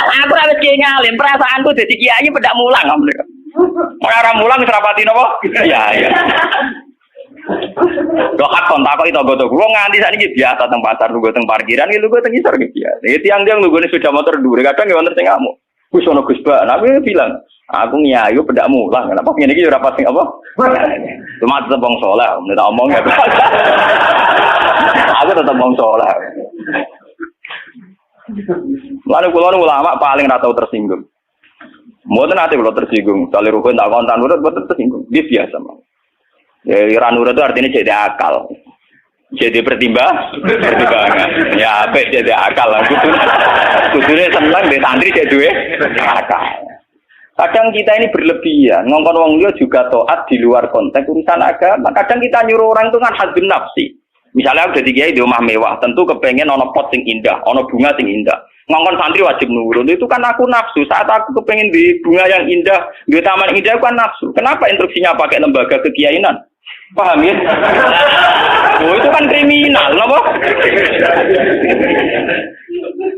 Aku ora wis kiai ngalim, perasaanku dadi kiai pendak mulang. Ora mulang wis rapati napa? Iya. Kok kon takok itu goto. Wong nganti sakniki biasa teng pasar lugu teng parkiran iki lugu teng isor iki biasa. Iki tiang-tiang lugune sepeda motor dhuwur kadang ya wonten sing ngamuk. Wis ono Gus Ba, aku bilang, aku nyayu pendak mulang. Kenapa ngene iki ora pasti apa? Cuma tetep wong saleh, nek omong ya. Aku tetep wong saleh. Lalu kula ulama paling ra tau tersinggung. Mboten ate kula tersinggung, kali rukun tak kontan urut mboten tersinggung. Dia biasa mah. Ya ranura itu artinya jadi akal. Jadi pertimbangan. Ya apik jadi akal lah. Kudune seneng di santri jadi duwe akal. Kadang kita ini berlebihan, ngongkon wong liya juga taat di luar konteks urusan agama. Kadang kita nyuruh orang itu kan hadzun nafsi. Misalnya aku jadi kiai di rumah mewah, tentu kepengen ono pot sing indah, ono bunga sing indah. Ngongkon santri wajib nurut, itu kan aku nafsu. Saat aku kepengen di bunga yang indah, di taman indah kan nafsu. Kenapa instruksinya pakai lembaga kekiainan? Paham ya? Oh itu kan kriminal, apa?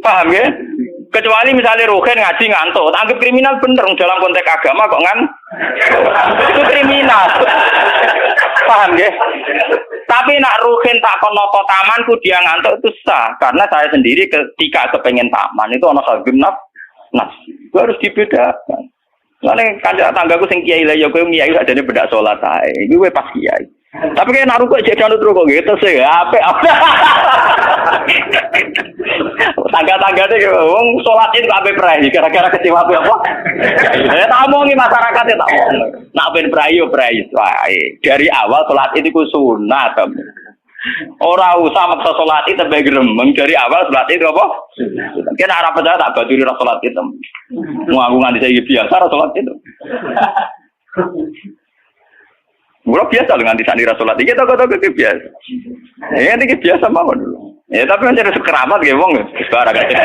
Paham ya? Kecuali misalnya Ruhin ngaji ngantuk, anggap kriminal bener dalam konteks agama kok itu kriminal. Paham ya? Tapi nak Ruhin tak konoto tamanku dia ngantuk itu sah, karena saya sendiri ketika kepengen taman itu ono hadzun nafsi. Itu harus dibedakan. Soalnya kanca tanggaku sing kiai lah ya kowe kiai sakjane bedak salat ae. Iki kowe pas kiai. Tapi kayak nak rukuk jek terus kok gitu sih. Apik. Tangga-tanggane wong salat itu ape prai gara-gara kecewa apa? Ya tak omongi masyarakat ya tak omong. Nak ben prai yo prai wae. Dari awal salat itu ku sunat. Ora usah maksa salat itu tebe gremeng dari awal salat itu apa? Kena arep percaya tak baduri ra salat itu. Mau aku nganti saiki biasa ra salat itu. Gua biasa dengan nganti ra salat iki toko-toko biasa. Ya iki biasa mawon dulu. Ya tapi kan jadi sekeramat ya wong barang aja.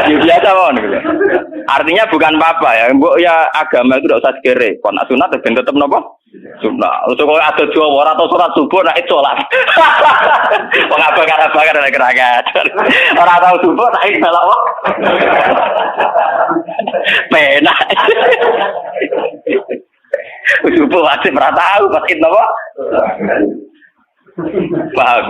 Ya biasa mawon gitu. Artinya bukan apa-apa ya. Mbok ya agama itu tidak usah dikere. Kon sunat ben tetep napa? Sunat. Untuk kalau ada Jawa ora atau sholat subuh nak sholat. Wong abang-abang ada gerakan. Ora tahu subuh nak salat wae. Penak. Subuh wajib ora tahu pas napa? Paham.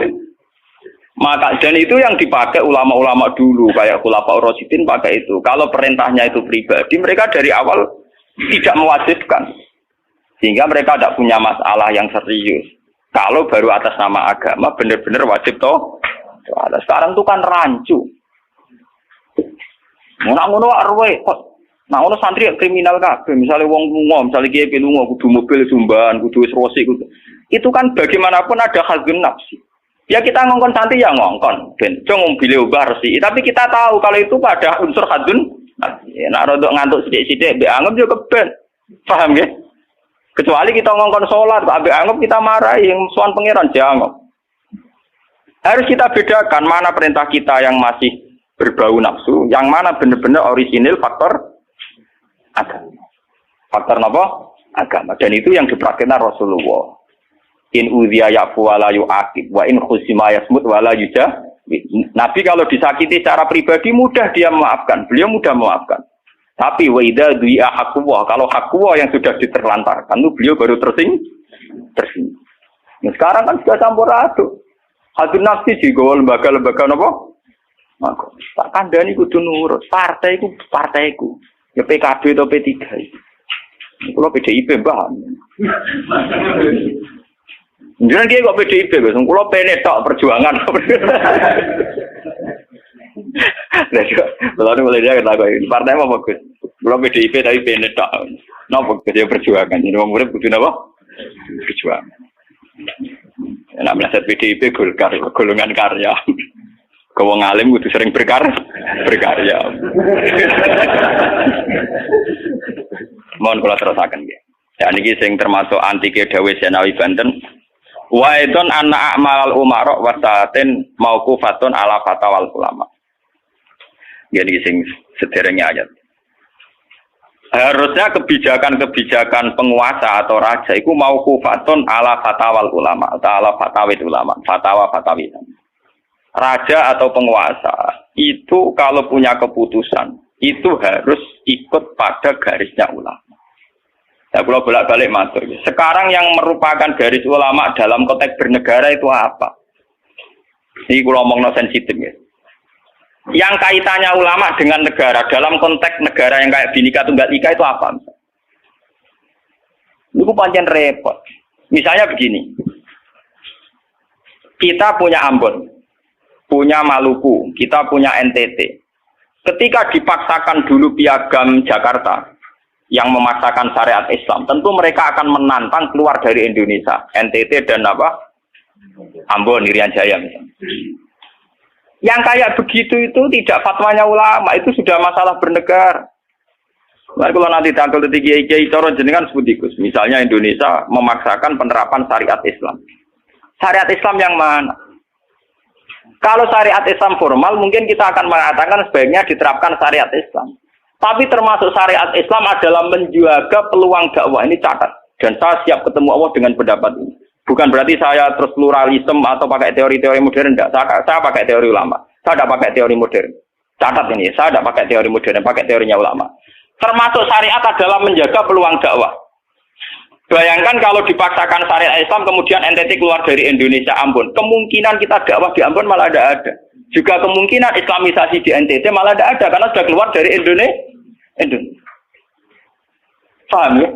Maka dan itu yang dipakai ulama-ulama dulu kayak Khulafaur Rasyidin pakai itu. Kalau perintahnya itu pribadi, mereka dari awal tidak mewajibkan. Sehingga mereka tidak punya masalah yang serius. Kalau baru atas nama agama benar-benar wajib toh. Sekarang itu kan rancu. Ngono arwe kok. Nah ono santri kriminal kabeh. Misalnya wong lunga, misalnya kiai lunga kudu mobil sumban, kudu wis rosi kudu. Itu kan bagaimanapun ada hadzun nafsi. Ya kita ngongkon santri ya ngongkon, ben cung mobil ubah resi. Tapi kita tahu kalau itu pada unsur hadzun nafsi. Nek rodok ngantuk sithik-sithik mbek anggap yo keben. Paham nggih? Kecuali kita ngongkon sholat, ambek anggap kita marahi yang sowan pangeran jangan. Harus kita bedakan mana perintah kita yang masih berbau nafsu, yang mana benar-benar orisinil faktor agama. Faktor apa? Agama. Dan itu yang dipraktikkan Rasulullah. In udhiya ya'fu wa la yu'aqib wa in khusima yasmut wa la yujah. Nabi kalau disakiti secara pribadi mudah dia memaafkan. Beliau mudah memaafkan. Tapi wa idza du'a haqqullah, kalau haqqullah yang sudah diterlantarkan itu beliau baru tersinggung. Nah, sekarang kan sudah campur aduk. Hadzun nafsi juga lembaga-lembaga napa? Maka tak kandhani kudu nurut. Partaiku. Ya PKB atau P3. Kulo PDIP, Mbah. Jangan dia kok PDIP, Gus. Kulo PNE tok perjuangan. Lah yo, belum mulai dia kata kok partai apa Gus? Kulo PDIP tapi PNE tok. Napa dia perjuangan? Ini wong urip kudu napa? Perjuangan. Nek meleset PDIP golongan karya. Wong alim kudu sering berkarya. Mohon kula terusaken nggih. Ya niki sing termasuk antike dawuh Senawi Banten. Wa idon anna a'malal umara wa sa'atin mauqufatun ala fatawal ulama. Jadi sing sederengnya ayat. Harusnya kebijakan-kebijakan penguasa atau raja itu mauqufatun ala fatawal ulama atau ala fatawid ulama, fatwa-fatawid. Raja atau penguasa itu kalau punya keputusan itu harus ikut pada garisnya ulama. Ya, kalau bolak-balik matur. Sekarang yang merupakan garis ulama dalam konteks bernegara itu apa? Ini kalau ngomong sensitif ya. Yang kaitannya ulama dengan negara dalam konteks negara yang kayak Bhinneka Tunggal Ika itu apa? Itu pancen repot. Misalnya begini. Kita punya Ambon, punya Maluku, kita punya NTT. Ketika dipaksakan dulu piagam Jakarta yang memaksakan syariat Islam, tentu mereka akan menantang keluar dari Indonesia, NTT dan apa? Ambon, Irian Jaya misalnya. Yang kayak begitu itu tidak fatwanya ulama, itu sudah masalah bernegara. Nah, kalau nanti tanggal kiai cara jenengan sebutikus, misalnya Indonesia memaksakan penerapan syariat Islam. Syariat Islam yang mana? Kalau syariat Islam formal, mungkin kita akan mengatakan sebaiknya diterapkan syariat Islam. Tapi termasuk syariat Islam adalah menjaga peluang dakwah. Ini catat. Dan saya siap ketemu Allah dengan pendapat ini. Bukan berarti saya terus pluralisme atau pakai teori-teori modern. Tidak. Saya pakai teori ulama. Saya tidak pakai teori modern. Catat ini. Saya tidak pakai teori modern. Pakai teorinya ulama. Termasuk syariat adalah menjaga peluang dakwah. Bayangkan kalau dipaksakan syariat Islam kemudian NTT keluar dari Indonesia Ambon. Kemungkinan kita dakwah di Ambon malah tidak ada. Juga kemungkinan Islamisasi di NTT malah tidak ada. Karena sudah keluar dari Indonesia. Paham ya?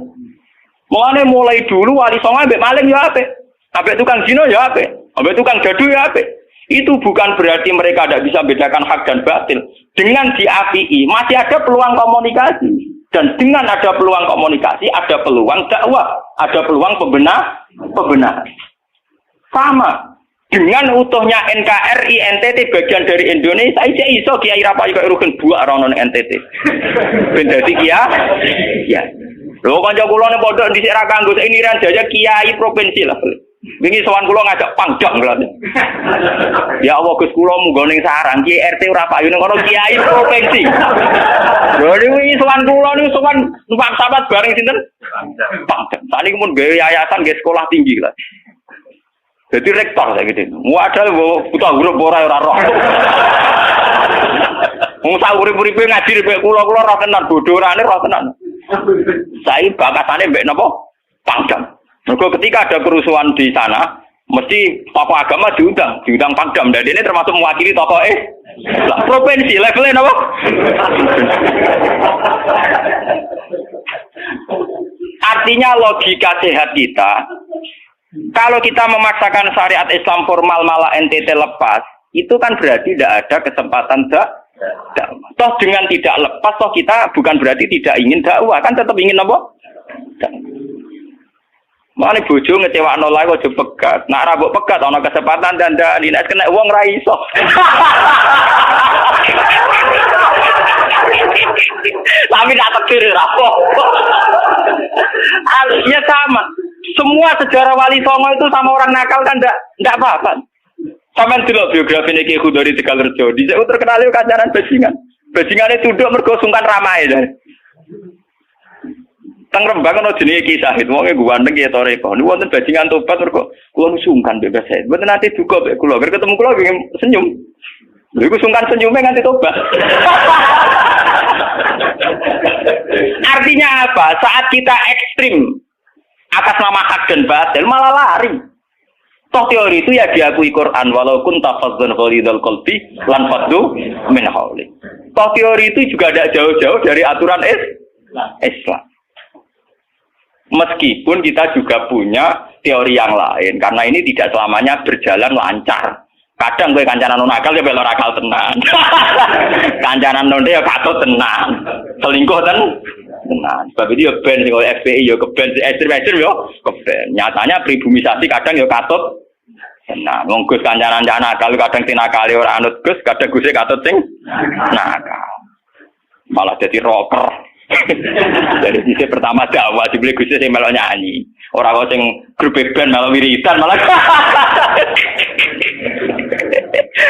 Mulai dulu wali songo ambek maling ya apik. Ambek tukang zina ya apik. Ambek tukang gaduh ya apik. Itu bukan berarti mereka tidak bisa bedakan hak dan batil. Dengan diapii masih ada peluang komunikasi. Dan dengan ada peluang komunikasi, ada peluang dakwah, ada peluang pembenahan. Sama dengan utuhnya NKRI NTT bagian dari Indonesia, aja iso Kiai Rapayu kaya rukun buak rono NTT. Ben dadi ya. Lho kanca kula ning pondok dhisik ra kanggo ini Irian Jaya kiai provinsi lah. Wingi sowan kula ngajak pangdam berarti. Ya Allah Gus kula munggo ning sarang Ki RT ora payu ning kono kiai provinsi. Lho wingi sowan kula niku sowan numpak sahabat bareng sinten? Pangdam. Saniki mun gawe yayasan nggih sekolah tinggi lah. Jadi rektor saiki. Waduh buta huruf ora roh. Wong sak urip-uripe ngaji rek kula roh tenan bodorane roh tenan. Saya bakatane mbek napa? Pangdam. Mergo ketika ada kerusuhan di sana, mesti tokoh agama diundang Pangdam. Dan ini termasuk mewakili tokoh provinsi levelnya napa? Artinya logika sehat kita, kalau kita memaksakan syariat Islam formal malah NTT lepas, itu kan berarti tidak ada kesempatan dakwah. Toh dengan tidak lepas, toh kita bukan berarti tidak ingin dakwah, kan tetap ingin apa? Mana bojo ngecewakno lae aja pegat. Nak ra mbok pegat ana kesempatan dandani, nek kena wong ra iso. Tapi tak takdir ra apa. Artinya sama. Semua sejarah Wali Songo itu sama orang nakal kan enggak apa-apa. Sampeyan delok biografi Ki Khudori Tegalrejo, dhisik terkenal yo kancanan bajingan. Bajingane tunduk mergo sungkan ramae. Teng Rembang ana jenenge Ki Sahid, wonge ganteng ya toreko. Niku wonten bajingan tobat mergo kula sungkan bebas saya. Mboten nate duka mek kula, ger ketemu kula pengen senyum. Lha iku sungkan senyume nganti tobat. Artinya apa? Saat kita ekstrim atas nama hak dan batil malah lari. Toh teori itu ya diakui Quran walaupun tafazzan ghalidul qalbi lan faddu min hawli. Toh teori itu juga tidak jauh-jauh dari aturan Islam. Meskipun kita juga punya teori yang lain, karena ini tidak selamanya berjalan lancar. Kadang gue kancanan nakal ya belok akal tenan. Kancanan nonde ya katut tenan. Selingkuh tenan. Sebab itu ya ben sing FPI ya keben ekstrem ya keben. Nyatanya pribumisasi kadang ya katut tenan. Wong Gus kancanan nakal kadang tinakali ora anut Gus, kadang Guse katut sing nakal. Malah jadi rocker. Dari sisi pertama dakwah dibeli Gus sing melok nyanyi. Ora kok sing grup band malah wiridan malah.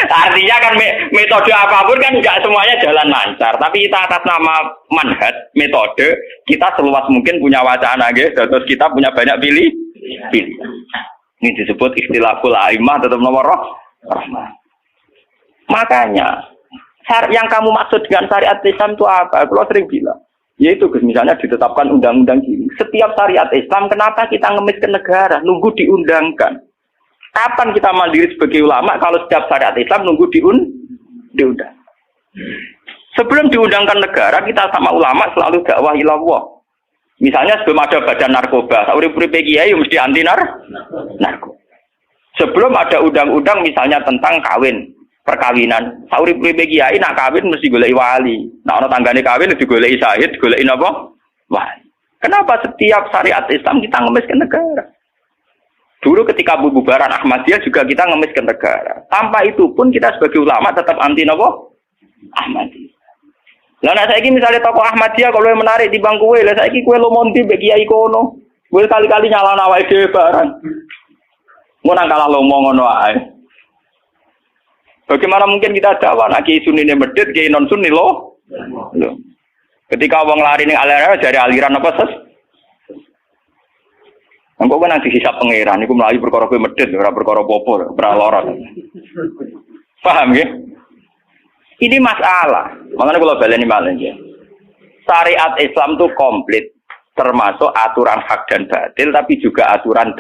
Artinya kan metode apapun kan enggak semuanya jalan lancar, tapi kita atas nama manhaj, metode, kita seluas mungkin punya wacana nggih, terus kita punya banyak pilih. Ini disebut ikhtilaful a'immah tetap nomor rahmah. Makanya Yang kamu maksud dengan syariat Islam itu apa? Kalau sering bilang, yaitu misalnya ditetapkan undang-undang gini. Setiap syariat Islam, kenapa kita ngemis ke negara? Nunggu diundangkan. Kapan kita mandiri sebagai ulama kalau setiap syariat Islam nunggu diundang? Sebelum diundangkan negara, kita sama ulama selalu dakwah ilallah. Misalnya sebelum ada badan narkoba, sauri-uripe kiai mesti anti narkoba. Sebelum ada undang-undang misalnya tentang kawin, perkawinan, sauri-uripe kiai nak kawin mesti goleki wali. Nah ana tanggane kawin digoleki syahid, goleki napa? Wali. Kenapa setiap syariat Islam kita ngemis ke negara? Dulu ketika bubaran Ahmadiyah juga kita ngemis ke negara. Tanpa itu pun kita sebagai ulama tetap anti napa? Ahmadiyah. Lah nek saiki misale tokoh Ahmadiyah kalau menarik di bangku kowe, lah saiki kowe lomonti mbek kiai kono. Kowe kali-kali nyalahno awake dhewe barang. Mun nang kalah lomo ngono ae. Bagaimana mungkin kita dakwah nek kiai sunnine medhit, kiai non sunni loh. Ketika wong lari ning aliran dari aliran apa ses? Engko kan nanti hisab pangeran iku mlayu perkara kowe medhit ora perkara apa-apa, ora lara. Paham nggih? Ini masalah. Makanya kalau baleni malih ya. Syariat Islam itu komplit, termasuk aturan hak dan batil, tapi juga aturan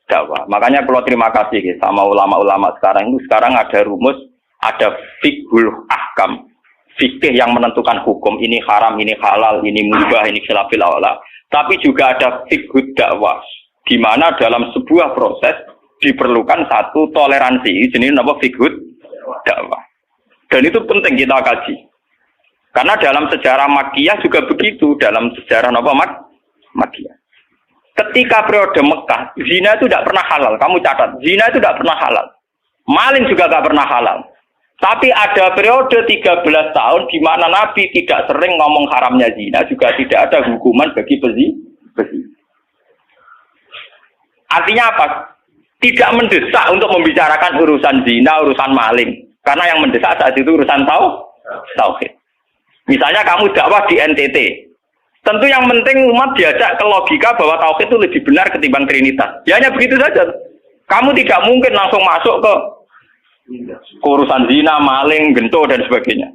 dakwah. Makanya kalau terima kasih ya, sama ulama-ulama sekarang itu sekarang ada rumus, ada fiqhul ahkam, fikih yang menentukan hukum ini haram, ini halal, ini mubah, ini khilafil aula. Tapi juga ada fiqhul dakwah, di mana dalam sebuah proses diperlukan satu toleransi. Jenis apa fiqhul dakwah. Dan itu penting kita kaji. Karena dalam sejarah Makkiyah juga begitu. Dalam sejarah apa Makkiyah. Ketika periode Mekah, zina itu tidak pernah halal. Kamu catat, zina itu tidak pernah halal. Maling juga tidak pernah halal. Tapi ada periode 13 tahun di mana Nabi tidak sering ngomong haramnya zina. Juga tidak ada hukuman bagi pezina. Artinya apa? Tidak mendesak untuk membicarakan urusan zina, urusan maling. Karena yang mendesak saat itu urusan tauhid. Misalnya kamu dakwah di NTT. Tentu yang penting umat diajak ke logika bahwa tauhid itu lebih benar ketimbang trinitas. Ya hanya begitu saja. Kamu tidak mungkin langsung masuk ke urusan zina, maling, gento dan sebagainya.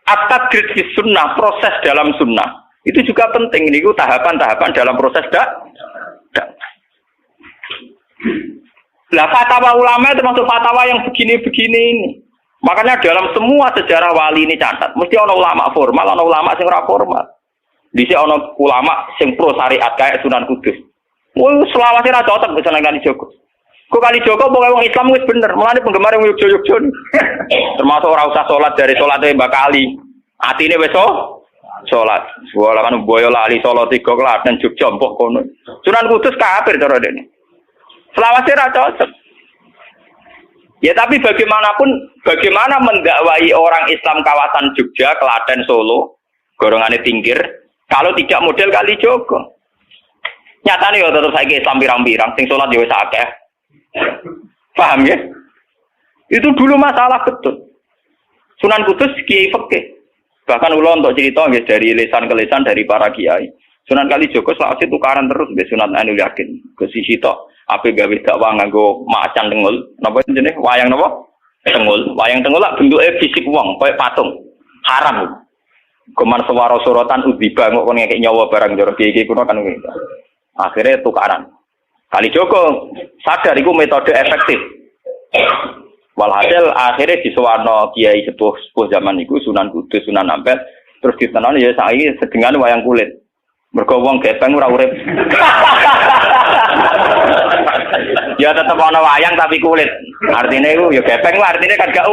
At-tadrid fi sunnah, proses dalam sunnah. Itu juga penting. Ini tahapan-tahapan dalam proses Lah fatwa ulama itu termasuk fatwa yang begini-begini ini. Makanya dalam semua sejarah wali ini catat, mesti ada ulama formal, ada ulama yang ora formal. Dhisik ana ulama sing pro syariat kayak Sunan Kudus. Woi selawase ra cocok misalnya Kali Joko. Kok Kali Joko pokoke wong Islam wis bener, mulane penggemar yang Yogyo-Yogyo. Termasuk ora usah salat dari salate Mbak Kali. Atine wis salat. Wala kan boyo lali salat 3 Klaten Jogja mbok kono. Sunan Kudus kafir cara dene. Selawase ra cocok. Ya tapi bagaimanapun, bagaimana mendakwai orang Islam kawasan Jogja, Klaten, Solo, golongane Tinggir, kalau tidak model Kali Joko. Nyatane ya tetep saiki Islam pirang-pirang, sing salat ya wis akeh. Paham ya? Itu dulu masalah betul. Sunan Kudus kiai fikih. Bahkan ulo untuk cerita nggih dari lisan ke lisan dari para kiai. Sunan Kali Joko selawase tukaran terus mbek Sunan Ainul Yakin. Ke sisi tok ape gawe dakwah nganggo macan tengul. Napa jenenge wayang napa? Tengul. Wayang tengul lak bentuke fisik wong, koyo patung. Haram. Kuman swara sorotan udiba kok kon ngekek nyawa barang jero kiai kuno kan gitu. Akhirnya tukaran. Kali Joko sadar iku metode efektif. Walhasil akhirnya disuwarno kiai sepuh zaman iku Sunan Kudus, Sunan Ampel, terus ditenani ya saiki sedengan wayang kulit. Mergo wong gepeng ora urip. Ya tetep ana wayang tapi kulit. Artine iku ya gepeng wae artine kan gak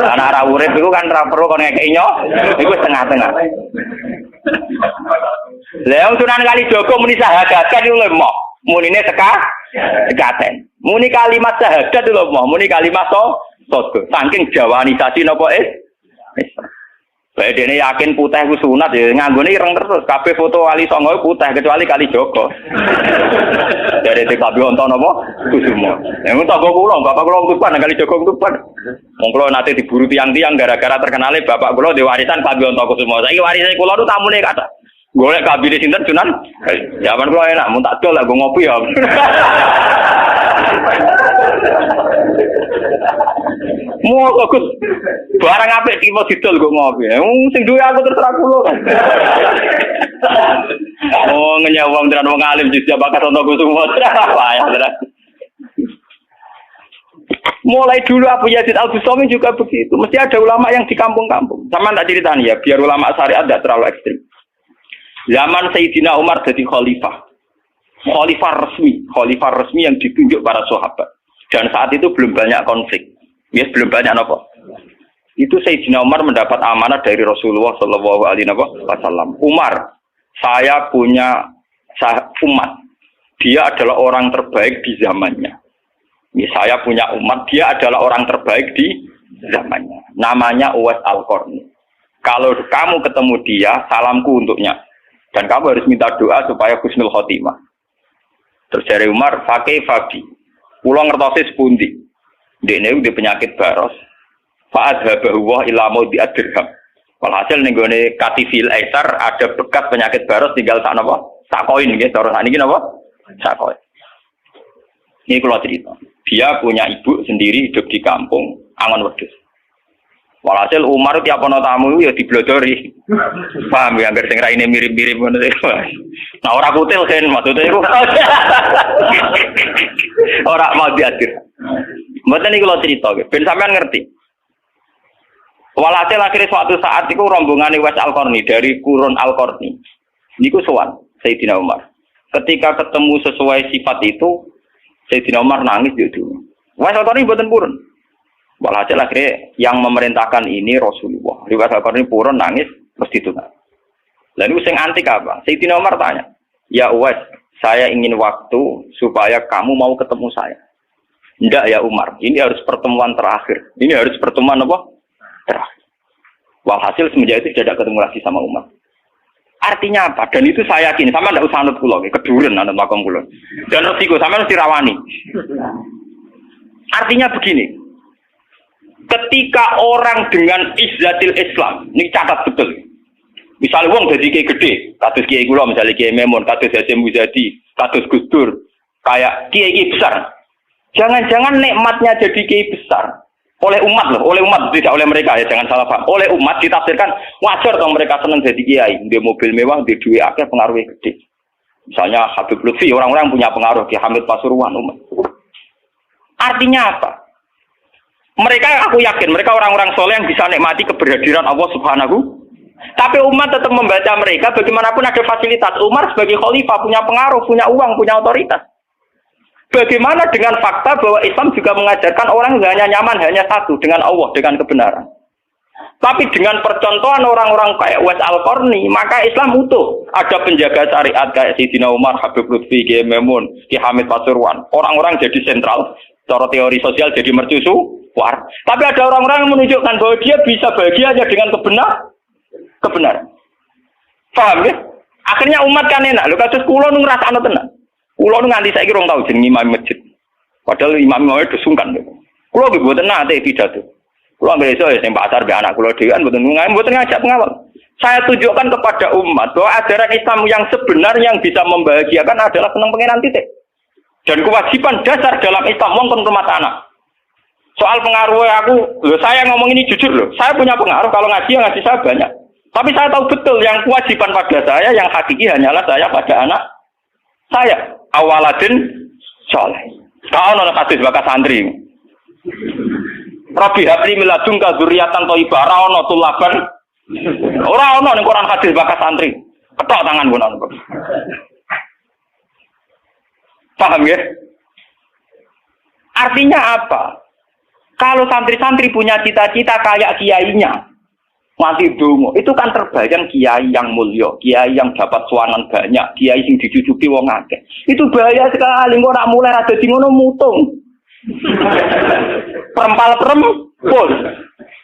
ana ora urip iku kan ora perlu kon ngekeki nyo, iku tengah-tengah. Lah Sunan Kali Joko muni syahadat kan iku lho munine sekaten. Muni kalimat syahadat lho muni kalimat sodo. Saking jawanisasi napa baik dene yakin putih ku sunat ya nganggone ireng terus kabeh foto wali songo putih kecuali Kali Joko. Dari TKB wonten napa Kusumo. Yang tangga kula bapak kula tupan Kali Joko tupan. Wong kula nate diburu tiang-tiang gara-gara terkenale bapak kula di warisan Kabeh Wonten Kusumo. Saiki warisane kula tu tamune kata. Golek kabine sinten Sunan. Zaman kula enak mun tak dol lah go ngopi ya. Mau Gus. Barang apik iki mau didol kok ngopi. Sing duwe aku terserah kula. Oh, ngenyawang tenan wong alim juga bakat ono Gus semua. Payah tenan. Mulai dulu Abu Yazid Al-Bustami juga begitu. Mesti ada ulama yang di kampung-kampung. Sama tak ceritani ya, biar ulama syariat tidak terlalu ekstrim. Zaman Sayyidina Umar jadi khalifah. Khalifah resmi yang ditunjuk para sahabat. Dan saat itu belum banyak konflik. Ya, belum banyak apa. Itu Sayyidina Umar mendapat amanah dari Rasulullah sallallahu alaihi wasallam. Umar, saya punya umat. Dia adalah orang terbaik di zamannya. Ini saya punya umat, dia adalah orang terbaik di zamannya. Namanya Uwais Al-Qarni. Kalau kamu ketemu dia, salamku untuknya. Dan kamu harus minta doa supaya husnul khotimah. Terus dari Umar, fakih fabi. Pulau ngertosi sepundi. Dia udah penyakit baros. Fa'adhabahu wa ila maudi ad-dirham. Walhasil nenggone katifil aisar ada bekas penyakit baros tinggal sak napa? Sak koin nggih, cara sakniki napa? Sak koin. Ini kalau cerita. Dia punya ibu sendiri hidup di kampung Angon Wedhus. Walhasil Umar tiap ana tamu ya diblodori. Paham ya, anggere sing raine mirip-mirip ngono. Nah ora kutil kan maksudnya iku. Ora mau diatur. Mboten iki kalau cerita ben sampean ngerti. Walhasil akhirnya suatu saat itu rombongan Uwais Al-Qarni dari Qurun Al-Qarni. Niku sowan Sayyidina Umar. Ketika ketemu sesuai sifat itu Sayyidina Umar nangis dulu. Uwais Al-Qarni mboten purun. Walhasil akhirnya yang memerintahkan ini Rasulullah. Uwais Al-Qarni purun nangis terus ditunggu. Lalu sing antik apa? Sayyidina Umar tanya, "Ya Uwais, saya ingin waktu supaya kamu mau ketemu saya." "Enggak ya Umar, ini harus pertemuan terakhir. Ini harus pertemuan apa? Terakhir." Walhasil semenjak itu tidak ketemu lagi sama Umar. Artinya apa? Dan itu saya yakin, sama tidak usah anut kula, keduren anut makom kula. Dan resiko sama mesti rawani. Artinya begini, ketika orang dengan izzatil Islam, ini catat betul. Misalnya wong jadi kiai gede, kados kiai kula, misalnya kiai Memun, kados Hasyim Muzadi, kados Gus Dur, kayak kiai besar. Jangan-jangan nikmatnya jadi kiai besar. Oleh umat loh, oleh umat tidak oleh mereka ya, jangan salah paham. Oleh umat ditafsirkan wajar dong mereka senang jadi kiai, dia mobil mewah, dia duit akeh, pengaruhnya gede. Misalnya Habib Lutfi, orang-orang punya pengaruh, Ki Hamid Pasuruan umat. Artinya apa? Mereka aku yakin mereka orang-orang soleh yang bisa nikmati keberhadiran Allah Subhanahu. Tapi umat tetap membaca mereka bagaimanapun ada fasilitas. Umar sebagai khalifah punya pengaruh, punya uang, punya otoritas. Bagaimana dengan fakta bahwa Islam juga mengajarkan orang hanya nyaman hanya satu dengan Allah, dengan kebenaran. Tapi dengan percontohan orang-orang kayak Uwais Al-Qarni, maka Islam utuh. Ada penjaga syariat kayak Sayyidina Umar, Habib Lutfi, Ki Memun, Ki Hamid Pasuruan. Orang-orang jadi sentral, cara teori sosial jadi mercusuar. Tapi ada orang-orang yang menunjukkan bahwa dia bisa bahagia hanya dengan kebenaran. Paham ya? Akhirnya umat kan enak. Lho kados kula nu ngrasakno tenan. Kulo nganti saiki rong tau jeneng imam masjid. Padahal imam-imam itu sungkan. Kulo nggih mboten nate pidato. Kulo anggere iso ya sing pasar be anak kulo dhewean mboten ngajak pengawal. Saya tunjukkan kepada umat bahwa ajaran Islam yang sebenar yang bisa membahagiakan adalah seneng pengenan titik. Dan kewajiban dasar dalam Islam wong kon rumah anak. Soal pengaruh aku, lho saya ngomong ini jujur loh. Saya punya pengaruh kalau ngaji saya banyak. Tapi saya tahu betul yang kewajiban pada saya yang hakiki hanyalah saya pada anak saya. Awaladin soleh. Kau nona kasus bakas santri. Rabbi habli miladun kadzurriatan thayyibah ra ono tulaban. Ora ono ning Quran hadis bakas santri. Ketok tangan pun ono. Paham ya? Artinya apa? Kalau santri-santri punya cita-cita kayak kiainya, mati dongo, itu kan terbayang kiai yang mulya, kiai yang dapat suanan banyak, kiai sing dicucuki wong akeh. Itu bahaya sekali, kok ora mulai ada di ngono mutung. Perempal-perempul.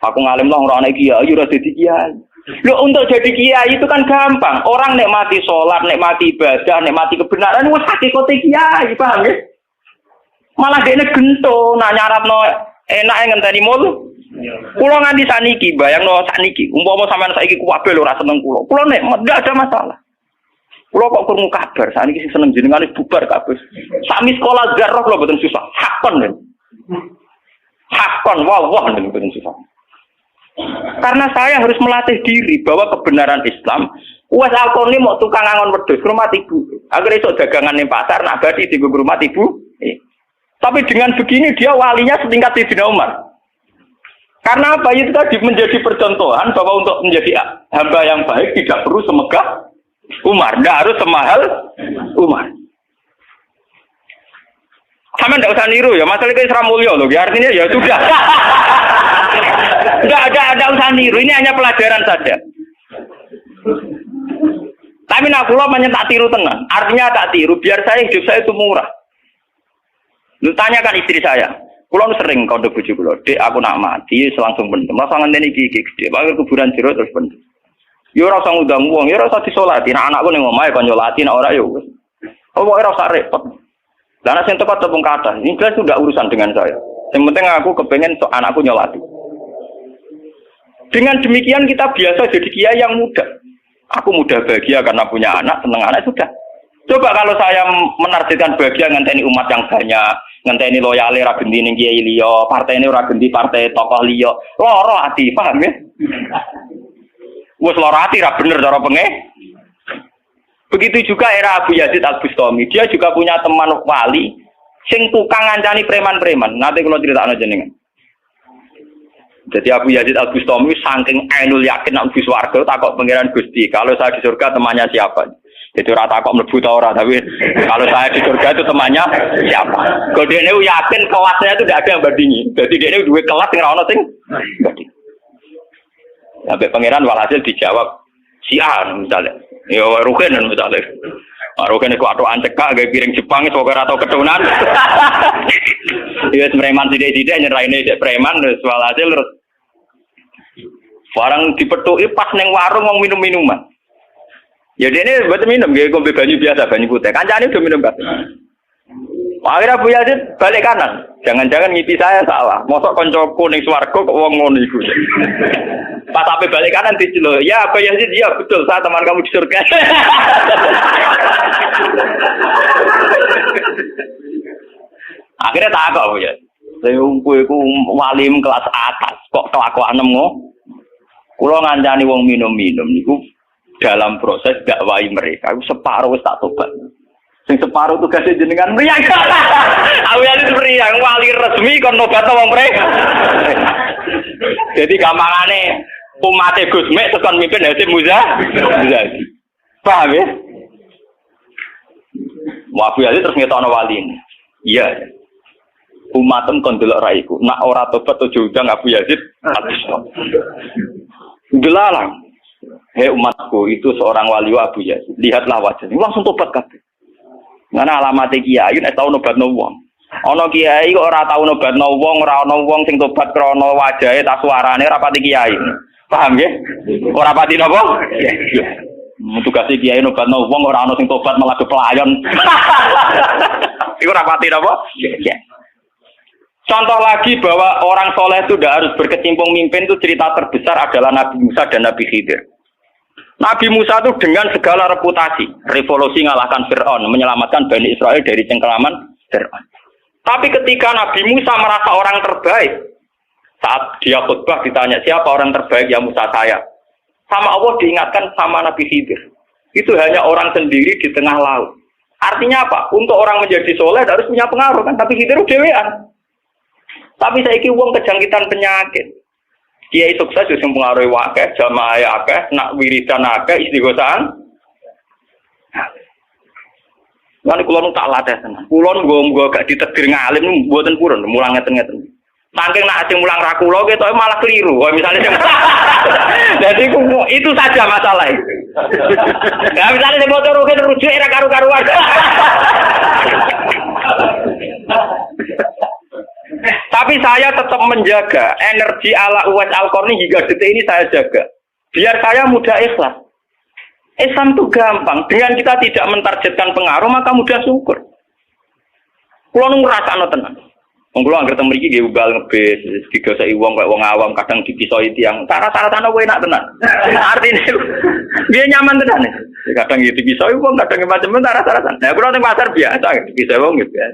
Aku ngalim lah ora ana kiai, ora dadi kiai. Lho untuk jadi kiai itu kan gampang. Orang nikmati sholat, nikmati ibadah, nikmati kebenaran wis hakikate kiai, paham ya? Malah dene gento, nak nyaratno enake ngenteni mul. Kulo nganti saniki, bayangno saniki, umpama sampean saiki kuwabe lho ora seneng kulo. Kulo nek ndak ada masalah. Kulo kok krungu kabar saniki sing seneng jenengane bubar kabeh. Sami sekolah garok lho mboten susah. Hakon lho. Hakon wah dan susah. Karena saya harus melatih diri bahwa kebenaran Islam. Uwais Al-Qarni mau tukang angon wedhus rumah ibu. Agar iso dagangan ning pasar nak badi di rumah ibu. Tapi dengan begini dia walinya setingkat Sayyidina Umar. Karena apa? Itu tadi menjadi percontohan bahwa untuk menjadi hamba yang baik tidak perlu semegah Umar, tidak harus semahal Umar. Sama tidak usah niru ya, masalah itu Isra Mulya loh. Artinya ya sudah. Tidak ada usah niru, ini hanya pelajaran saja. Tapi nak kula banyak tak tiru tenan. Artinya tak tiru, biar saya hidup saya itu murah. Lu tanyakan istri saya. Kula sering kode bojo kula, "Dek, aku nak mati langsung pendem. Masa ngenteni iki gede, bakal kuburan jero terus pendem." Yo ora usah ngundang wong, yo ora usah disolati. Nek anakku ning omahe kon nyolati, nek ora yo wis. Apa ora usah repot. Lah nek sing tepat tepung kathah, ini jelas sudah urusan dengan saya. Yang penting aku kepengen anakku nyolati. Dengan demikian kita biasa jadi kiai yang muda. Aku mudah bahagia karena punya anak, seneng anak sudah. Coba kalau saya menargetkan bahagia ngenteni umat yang banyak, ngenteni loyale ra genti ning kiai liya, partene ora genti partai tokoh liya. Lara ati, paham ya? Wes lara ati ra bener cara penge. Begitu juga era Abu Yazid Al-Bustami, dia juga punya teman wali sing tukang ngancani preman-preman. Nanti kalau critakno jenengan. Jadi Abu Yazid Al-Bustami saking ainul yakin nek mlebu swarga takok pangeran Gusti, kalau saya di surga temannya siapa? Jadi ora takok mlebu ta ora, tapi kalau saya di surga itu temannya siapa? Kalau dia yakin kelasnya itu tidak ada yang bandingi. Jadi dia ini dua kelas yang ora ono sing banding. Sampai pangeran walhasil dijawab si A misalnya. Ya Rugen misalnya. Rugen iku atokan cekak gawe piring Jepang sok ora tau ketunan. Ya preman sithik-sithik nyeraine dek preman terus walhasil terus barang dipethuki pas ning warung wong minum-minuman. Ya dene mboten minum nggih ngombe banyu biasa, banyu putih. Kancane udah minum kabeh. Akhirnya Abu Yazid balik kanan. Jangan-jangan ngipi saya salah. Mosok koncoku ning swarga kok wong ngono iku. Pas sampai balik kanan diceluk. Ya Abu Yazid, ya betul, saya teman kamu di surga. Akhirnya tak kok ya. Saya iku wali kelas atas kok kelakuanem ngono. Kula ngancani wong minum-minum niku dalam proses dakwah mereka iku separuh wis tak tobat. Sing separuh tugasé jenengan mriyang. Awalane mriyang wali resmi kon nobatno wong mereka. Jadi gampangane umat Gus Mek tekan mimpin Hasyim Muzadi. Paham ya? Abu Yazid terus ngetokno wali ini. Iya. Umatem kon delok ra iku. Nak ora tobat aja undang Abu Yazid. Delalang. Hei umatku, itu seorang wali Abu Yazid. Lihatlah wajahnya. Langsung tobat kabeh. Ngana alamat kiai nek tau nobatno wong. Ana kiai kok ora tau nobatno wong, ora ana wong sing tobat krana wajahe ta suarane ora pati kiai. Paham nggih? Ora pati napa? Nggih. Tugase kiai nobatno wong ora ana sing tobat malah kepelayon. Iku ora pati napa? Nggih. Contoh lagi bahwa orang soleh itu tidak harus berkecimpung mimpin, itu cerita terbesar adalah Nabi Musa dan Nabi Khidir. Nabi Musa itu dengan segala reputasi, revolusi ngalahkan Fir'aun, menyelamatkan Bani Israel dari cengkeraman Fir'aun. Tapi ketika Nabi Musa merasa orang terbaik, saat dia khutbah ditanya siapa orang terbaik, ya Musa saya. Sama Allah diingatkan sama Nabi Khidir. Itu hanya orang sendiri di tengah laut. Artinya apa? Untuk orang menjadi soleh harus punya pengaruh kan, tapi Khidir dewean. Tapi saiki wong kejangkitan penyakit. Kiai sukses sing pengaruhi akeh, jamaah akeh, nak wiridan akeh, istighosaan. Lan kula nu tak latih tenan. Kula nggo gak ditegir ngalim mboten purun, mulang ngeten-ngeten. Saking nak sing mulang ra kula ketoke malah keliru. Kaya misale sing Jadi itu saja masalah. Ya misale sing motor rujuk era karu-karuan. Tapi saya tetap menjaga energi ala Uwais Al-Qarni hingga detik ini saya jaga. Biar saya mudah ikhlas. Islam itu gampang. Dengan kita tidak mentargetkan pengaruh, maka mudah syukur. Kulo nu ngrasakno tenan. Wong kulo anggere teng mriki nggih ugal ngebis, digoseki wong kaya wong awam kadang dipisoi tiyang. Cara-carane kowe enak tenan. Artine dia nyaman tenan. Kadang dipisoi wong, kadang macam-macam cara-carane. Nah, kulo teng pasar biasa dipisoi wong gitu ya.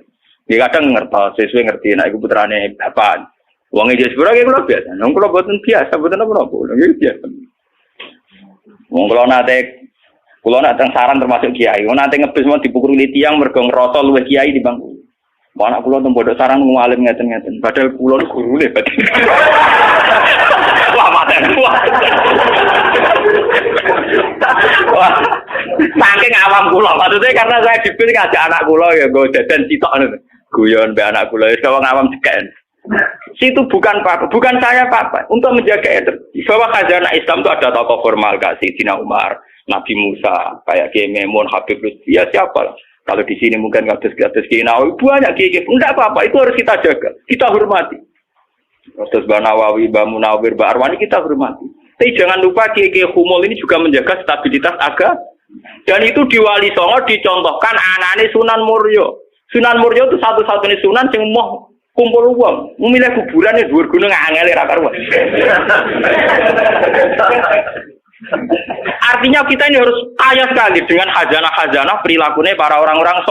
Dia kadang ngertos, sesuai ngerti, nah iku putrane bapak. Wong iki sepuro iki kula biasa. Wong kula boten biasa, boten apa-apa. Nggih biasa. Wong kula nak teng saran termasuk kiai. Wong nate ngebis mau dipukuli tiyang mergo ngrasa luwih kiai timbang kula. Anak kula teng pondok saran ngalim ngeten-ngeten. Padahal kula gurune berarti. Wah, mate kuat. Wah, saking awam kula. Maksudnya karena saya dipil ngajak anak kula ya nggo dadan sitok ngono. Guyon mbek anak kula wis wong awam cekek. Situ bukan apa, bukan saya apa, untuk menjaga energi. Bahwa khazanah Islam itu ada tokoh formal kayak Sayyidina Umar, Nabi Musa, kayak Kiai Memun, Habib Lutfi, ya siapa lah. Kalau di sini mungkin kados-kados Kiai Nawawi, banyak Kiai, enggak apa-apa, itu harus kita jaga, kita hormati. Terus Mbak Nawawi, Mbak Munawir, Mbak Arwani kita hormati. Tapi jangan lupa Kiai Humul ini juga menjaga stabilitas agama. Dan itu di Wali Songo dicontohkan anaknya Sunan Muryo. Sunan Muryo itu satu-satunya Sunan yang mau kumpul uang, memilih kuburan yang dhuwur gunung angel ra karuan. Artinya kita ini harus kaya sekali dengan khazanah-khazanah perilakunya para orang-orang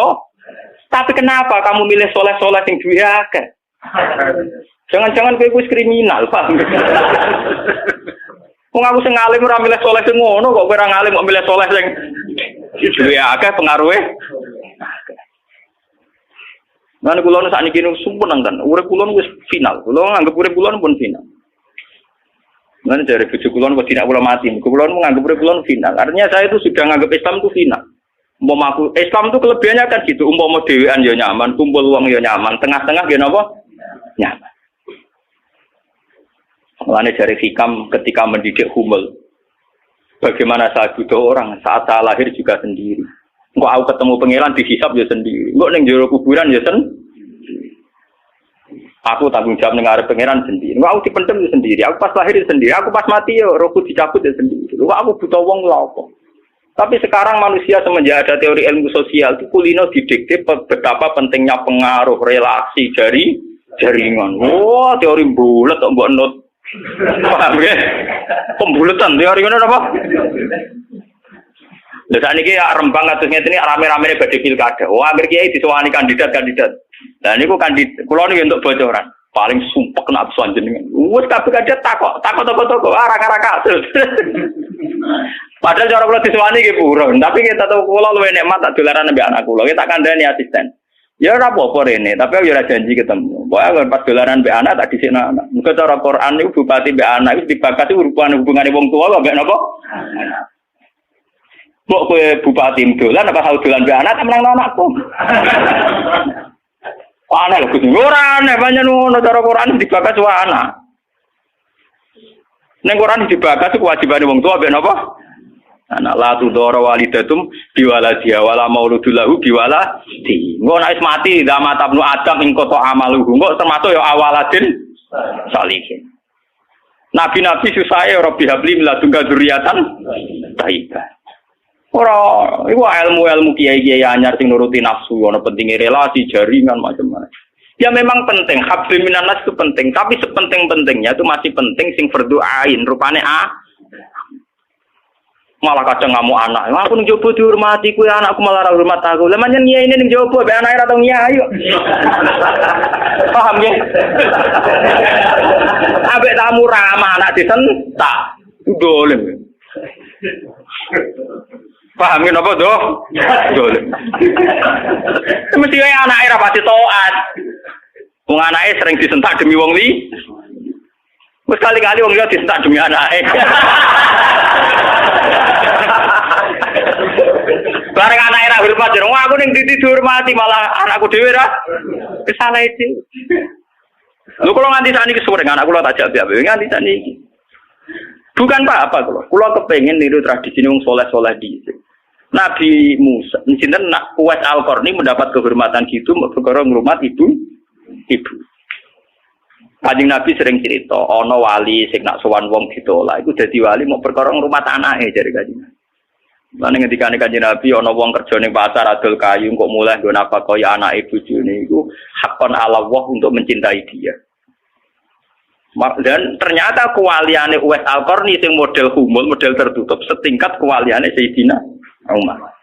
Tapi kenapa kamu milih soleh-soleh yang duwe akeh? Jangan-jangan kowe wis kriminal, paham? Wong aku sing alim ora milih soleh sing ngono kok kowe ora ngalim kok milih soleh sing duwe akeh pengaruhe. Lan kula nu sakniki nu sumpun nang urip kula wis final. Kula nganggep urip kula pun final. Lan jare bojo kula kok tidak kula mati. Kula nu nganggep urip kula final. Artinya saya itu sudah nganggep Islam itu final. Umpama aku Islam itu kelebihannya kan gitu. Umpama dhewean ya nyaman, kumpul wong ya nyaman, tengah-tengah ya napa? Nyaman. Mulane jare Hikam ketika mendidik Humul. Bagaimana saya butuh orang saat saya lahir juga sendiri. Engko aku ketemu pangeran dihisab ya sendiri. Engko ning jero kuburan ya Aku tanggung jawab ning arep pangeran sendiri. Engko aku dipendem ya sendiri. Aku pas lahir ya sendiri. Aku pas mati ya rohku dicabut ya sendiri. Engko aku butuh wong lha apa. Tapi sekarang manusia semenjak ada teori ilmu sosial itu kulino didikte betapa pentingnya pengaruh relasi jaringan. Wah, teori bulat kok mbok not. Paham ya? Pembulatan teori ngono apa? Lha sakniki Rembang kados ngene rame-rame badhe pilkada. Wah, akhir kiai disowani kandidat-kandidat. Lah niku kandidat kula niku entuk bocoran. Paling sumpek nek absen jenengan. Wis kabeh kandidat takok toko arek-arek. Padahal cara kula disowani nggih purun, tapi kita tahu kula luwih nikmat tak dolaran mbek anak kula. Kita kandhani asisten. Ya ora apa-apa rene, tapi aku ora janji ketemu. Pokoke pas dolaran mbek anak tak dhisikno anak. Muga cara Quran niku bupati mbek anak wis dibakati hubungane wong tuwa kok mbek napa? Kok kowe bupati dolan apa tau dolan mbek anak menang anakku. Aneh lho Gus. Ora aneh pancen ngono cara Quran dibakas wae anak. Ning Quran dibakas kewajibane wong tuwa mbek napa? Anak la tudara walidatum biwaladiha wala mauludul lahu biwaladi. Engko nek wis mati zaman tabnu Adam ing kota amaluhu. Engko termasuk ya awaladin salihin. Nabi-nabi susahe Rabbi habli miladunka dzurriatan thayyibah. Ora, iku ilmu-ilmu kiai-kiai anyar sing nuruti nafsu, ana pentingnya relasi, jaringan macam-macam. Ya memang penting, hablum minanas itu penting, tapi sepenting-pentingnya itu masih penting sing fardhu ain, rupane malah kadang ngamuk anak. Aku ning jowo dihormati, kuwi anakku malah ora hormat aku. Lah manyen nyai ning jowo be anake ora tau nyai kok. Paham ya? Ambek tamu ramah anak disentak. Dolen. Paham napa to? Dolen. Mesti wae anake ra pati taat. Wong anake sering disentak demi wong li. Wes kali-kali wong liya disentak demi anake. Bareng anake ra hormat jero aku ning titi dihormati malah anakku dhewe ra kesalah iki. Lho kula nganti sakniki sore anak kula tak jawab nganti sakniki. Bukan apa kula kepengin niru tradisi wong saleh-saleh dhisik. Nabi Musa, sinten Uwais Al-Qarni mendapat kehormatan gitu perkara ngrumat ibu. Kanjeng Nabi sering cerita, ana wali sing nak sowan wong ditolak iku dadi wali mau perkara ngrumat anake jare Kanjeng. Lan ngendikane Kanjeng Nabi ana wong kerja ning pasar adol kayu kok mulai nggo napa kaya anake bojone iku hakon ala Allah untuk mencintai dia. Dan ternyata kewaliane Uwais Al-Qarni sing model humul, model tertutup setingkat kewaliane Sayyidina Umar.